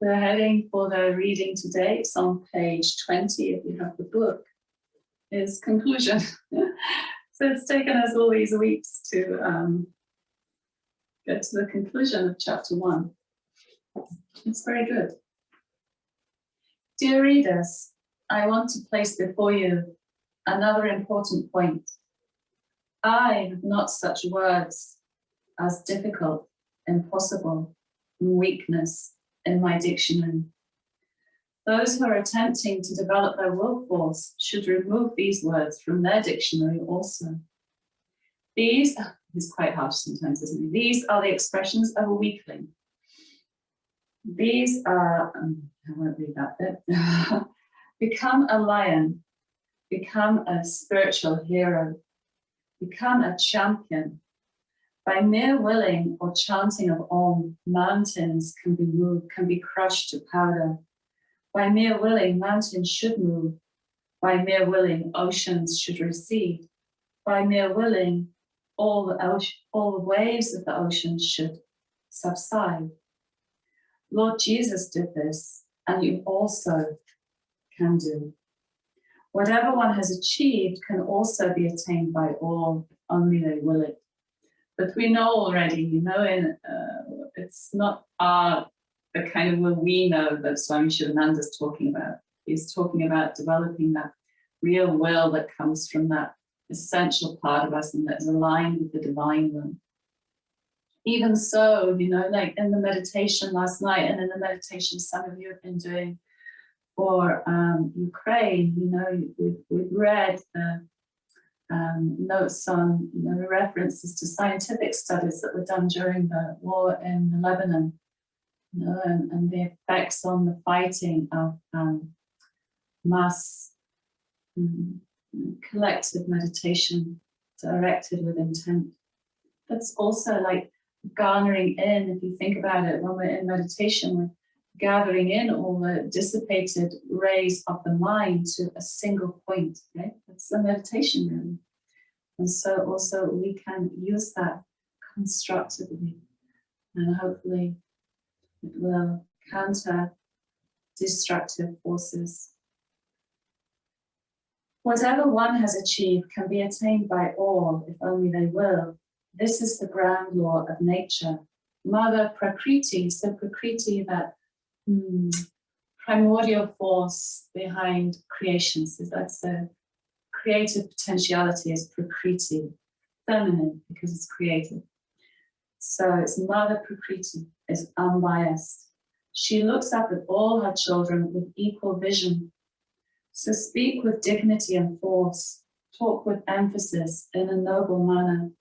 The heading for the reading today, it's on page 20 if you have the book, is conclusion. So it's taken us all these weeks to get to the conclusion of chapter 1. It's very good. Dear readers, I want to place before you another important point. I have not such words as difficult, impossible, and weakness in my dictionary. Those who are attempting to develop their will force should remove these words from their dictionary also. These, it's quite harsh sometimes, isn't it? These are the expressions of a weakling. These are, I won't read that bit. Become a lion, become a spiritual hero, become a champion. By mere willing or chanting of Om, mountains can be moved, can be crushed to powder. By mere willing, mountains should move. By mere willing, oceans should recede. By mere willing, all the waves of the ocean should subside. Lord Jesus did this, and you also can do. Whatever one has achieved can also be attained by all, if only they will it. But we know already, it's not the kind of will we know that Swami Shivananda is talking about. He's talking about developing that real will that comes from that essential part of us and that is aligned with the divine will. Even so, like in the meditation last night and in the meditation some of you have been doing for Ukraine, we've read the notes on the references to scientific studies that were done during the war in Lebanon, and the effects on the fighting of mass collective meditation directed with intent. That's also like garnering in, if you think about it, when we're in meditation, we're gathering in all the dissipated rays of the mind to a single point, right? That's the meditation really. And so also we can use that constructively, and hopefully it will counter destructive forces. Whatever one has achieved can be attained by all, if only they will. This is the ground law of nature. Mother Prakriti, so Prakriti, that primordial force behind creation. So that's the creative potentiality is Prakriti, feminine because it's creative. So it's Mother Prakriti, is unbiased. She looks up at all her children with equal vision. So speak with dignity and force, talk with emphasis in a noble manner,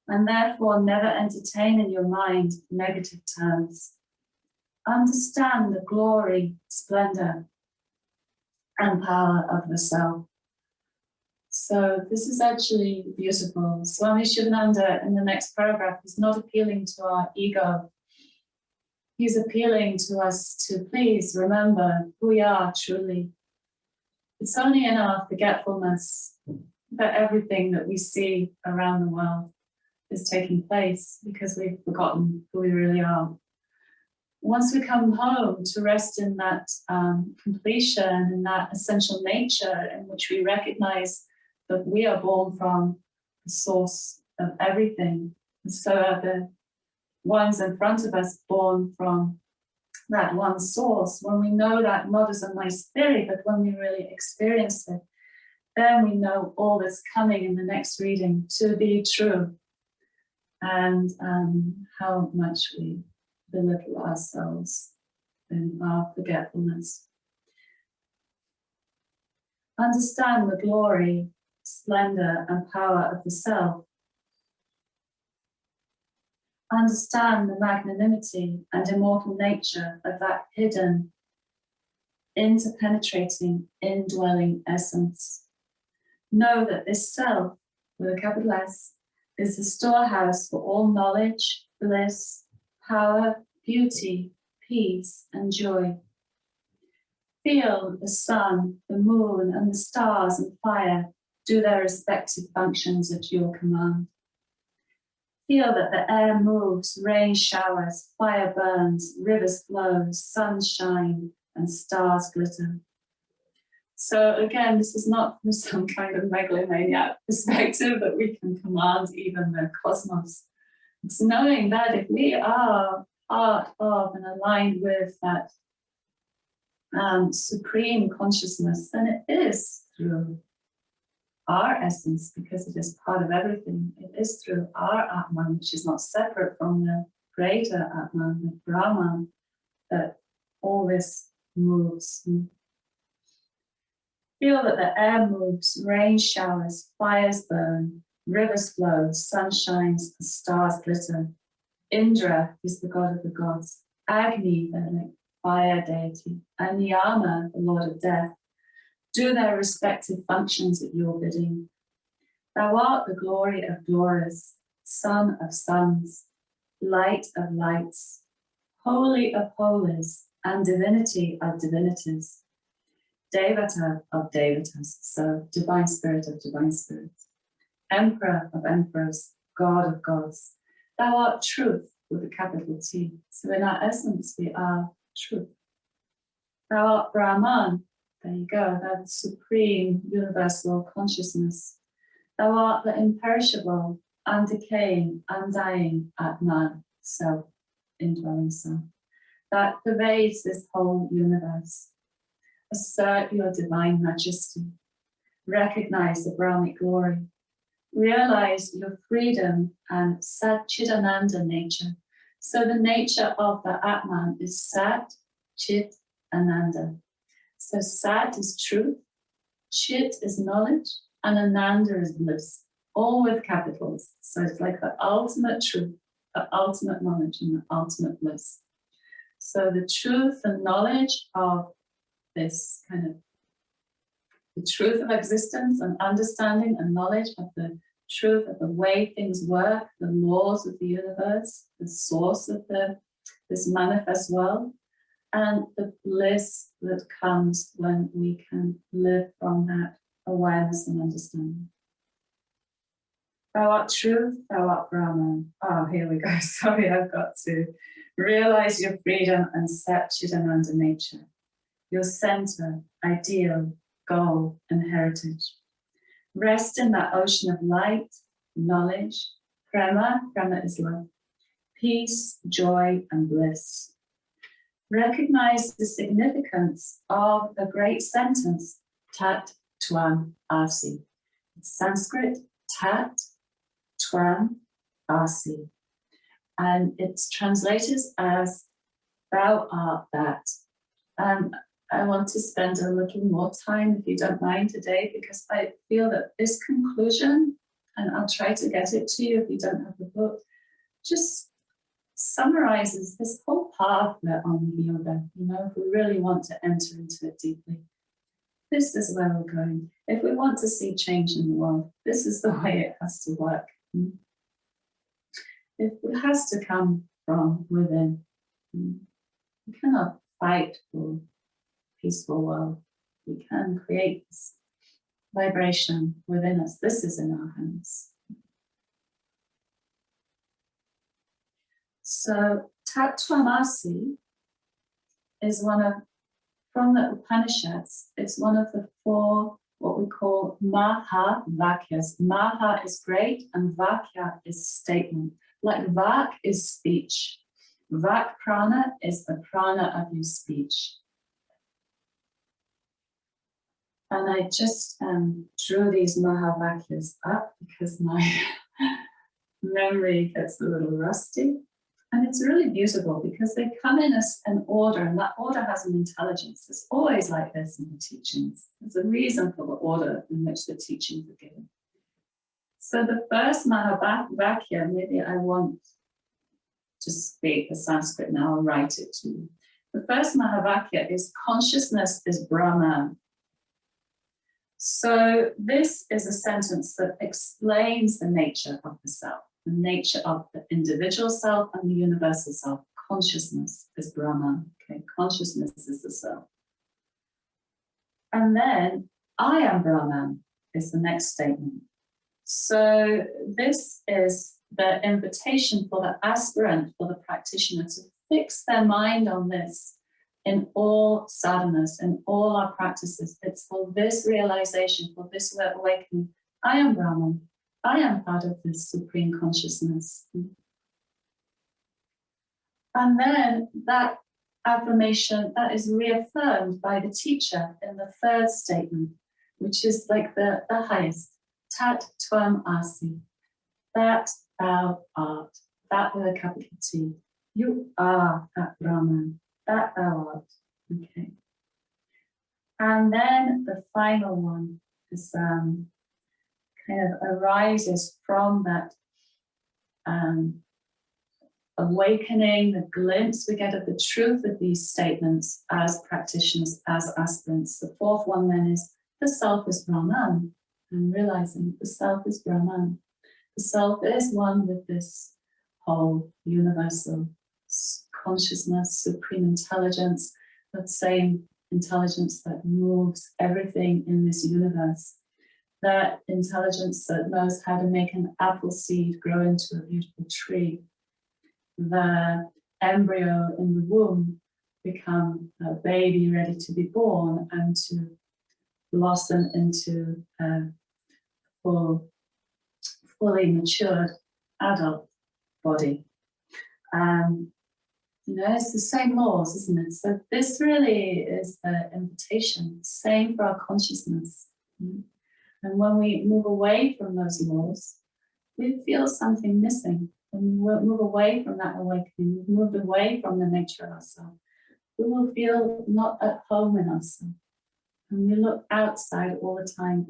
and therefore never entertain in your mind negative terms. Understand the glory, splendor, and power of the self. So this is actually beautiful. Swami Shivananda in the next paragraph is not appealing to our ego. He's appealing to us to please remember who we are truly. It's only in our forgetfulness that everything that we see around the world is taking place because we've forgotten who we really are. Once we come home to rest in that completion, in that essential nature in which we recognize that we are born from the source of everything, and so are the ones in front of us born from that one source. When we know that not as a nice theory, but when we really experience it, then we know all that's coming in the next reading to be true, and how much we belittle ourselves in our forgetfulness. Understand the glory, splendor, and power of the self. Understand the magnanimity and immortal nature of that hidden, interpenetrating, indwelling essence. Know that this self, with a capital S, is the storehouse for all knowledge, bliss, power, beauty, peace, and joy. Feel the sun, the moon, and the stars and fire do their respective functions at your command. Feel that the air moves, rain showers, fire burns, rivers flow, sun shine, and stars glitter. So again, this is not from some kind of megalomaniac perspective that we can command even the cosmos. It's knowing that if we are part of and aligned with that supreme consciousness, then it is through our essence, because it is part of everything. It is through our Atman, which is not separate from the greater Atman, the Brahman, that all this moves. Feel that the air moves, rain showers, fires burn, rivers flow, sun shines, the stars glitter. Indra is the god of the gods, Agni, the fire deity, and Yama, the lord of death, do their respective functions at your bidding. Thou art the glory of glories, sun of suns, light of lights, holy of holies, and divinity of divinities, devata of devatas, so divine spirit of divine spirits, emperor of emperors, god of gods. Thou art truth with a capital T. So in our essence, we are truth. Thou art Brahman. There you go, that supreme universal consciousness. Thou art the imperishable, undecaying, undying Atman, self, indwelling self, that pervades this whole universe. Assert your divine majesty. Recognize the Brahmic glory. Realize your freedom and Satchidananda nature. So the nature of the Atman is Sat, Chit, Ananda. So Sat is truth, Chit is knowledge, and Ananda is bliss, all with capitals. So it's like the ultimate truth, the ultimate knowledge, and the ultimate bliss. So the truth and knowledge of this kind of the truth of existence and understanding and knowledge of the truth of the way things work, the laws of the universe, the source of this manifest world, and the bliss that comes when we can live from that awareness and understanding. Thou art truth, thou art Brahman. Oh, here we go. Sorry, I've got to realize your freedom and Satchidananda nature, your center, ideal, goal, and heritage. Rest in that ocean of light, knowledge, prema is love, peace, joy, and bliss. Recognize the significance of the great sentence, Tat Tvam Asi. It's Sanskrit, Tat Tvam Asi. And it's translated as thou art that. I want to spend a little more time, if you don't mind, today, because I feel that this conclusion, and I'll try to get it to you if you don't have the book, just summarizes this whole path we're on in yoga. You know, if we really want to enter into it deeply, this is where we're going. If we want to see change in the world, this is the way it has to work. It has to come from within. We cannot fight for peaceful world. We can create this vibration within us. This is in our hands. So Tattvamasi is one of, from the Upanishads, it's one of the four, what we call Maha Vakyas. Maha is great and Vakya is statement. Like Vak is speech. Vak prana is the prana of your speech. And I just drew these Mahavakyas up because my memory gets a little rusty. And it's really beautiful because they come in as an order, and that order has an intelligence. It's always like this in the teachings. There's a reason for the order in which the teachings are given. So the first Mahavakya, maybe I won't just speak the Sanskrit now, I'll write it to you. The first Mahavakya is consciousness is Brahman. So this is a sentence that explains the nature of the self, the nature of the individual self and the universal self. Consciousness is Brahman, okay? Consciousness is the self. And then I am Brahman is the next statement. So this is the invitation for the aspirant, for the practitioner to fix their mind on this in all sadhanas, in all our practices. It's for this realization, for this awakening. I am Brahman. I am part of this supreme consciousness. And then that affirmation, that is reaffirmed by the teacher in the third statement, which is like the highest. Tat tvam asi. That thou art. That with a capital T. You are that Brahman. That thou art. Okay. And then the final one is kind of arises from that awakening, the glimpse we get of the truth of these statements as practitioners, as aspirants. The fourth one then is the self is Brahman, and realizing the self is Brahman. The self is one with this whole universal consciousness, supreme intelligence, that same intelligence that moves everything in this universe. That intelligence that knows how to make an apple seed grow into a beautiful tree. The embryo in the womb become a baby ready to be born and to blossom into a fully matured adult body. It's the same laws, isn't it? So this really is the invitation, same for our consciousness. And when we move away from those laws, we feel something missing. When we move away from that awakening, we've moved away from the nature of ourselves, we will feel not at home in ourselves. And we look outside all the time,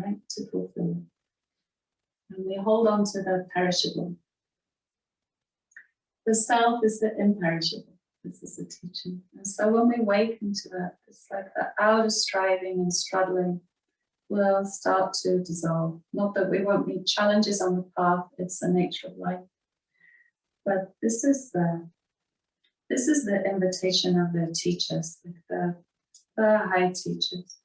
right, to fulfill it. And we hold on to the perishable. The self is the imperishable. This is the teaching. And so when we awaken to that, it's like the outer striving and struggling will start to dissolve. Not that we won't meet challenges on the path, it's the nature of life. But this is the invitation of the teachers, like the high teachers,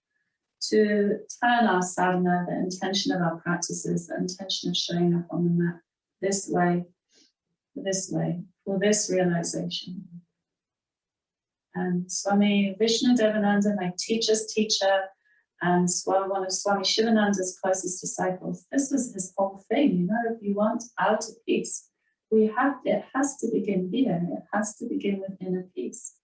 to turn our sadhana, the intention of our practices, the intention of showing up on the mat this way, for this realization. And Swami Vishnu-Devananda, my teacher's teacher, and one of Swami Shivananda's closest disciples, this was his whole thing. If you want outer peace, it has to begin here. It has to begin with inner peace.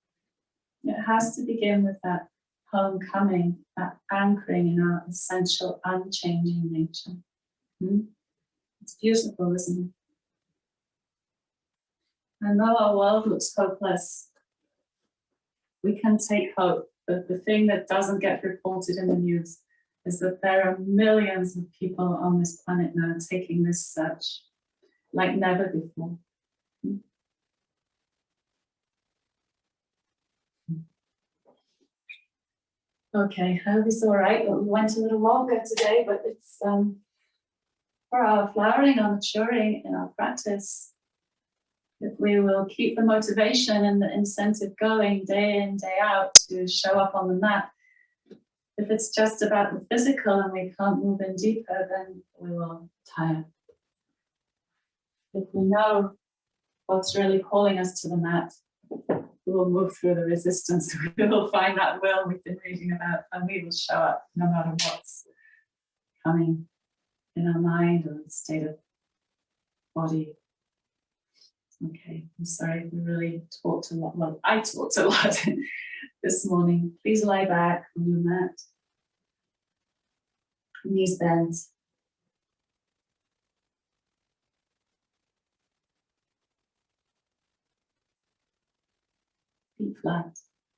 It has to begin with that homecoming, that anchoring in our essential, unchanging nature. It's beautiful, isn't it? And though our world looks hopeless, we can take hope that the thing that doesn't get reported in the news is that there are millions of people on this planet now taking this search like never before. Okay, I hope it's all right. We went a little longer today, but it's for our flowering, our maturing in our practice. If we will keep the motivation and the incentive going day in, day out to show up on the mat, if it's just about the physical and we can't move in deeper, then we will tire. If we know what's really calling us to the mat, we will move through the resistance. We will find that will we've been reading about, and we will show up no matter what's coming in our mind or the state of body. Okay, I'm sorry, we really talked a lot. Well, I talked a lot this morning. Please lie back on your mat. Knees bent. Feet flat.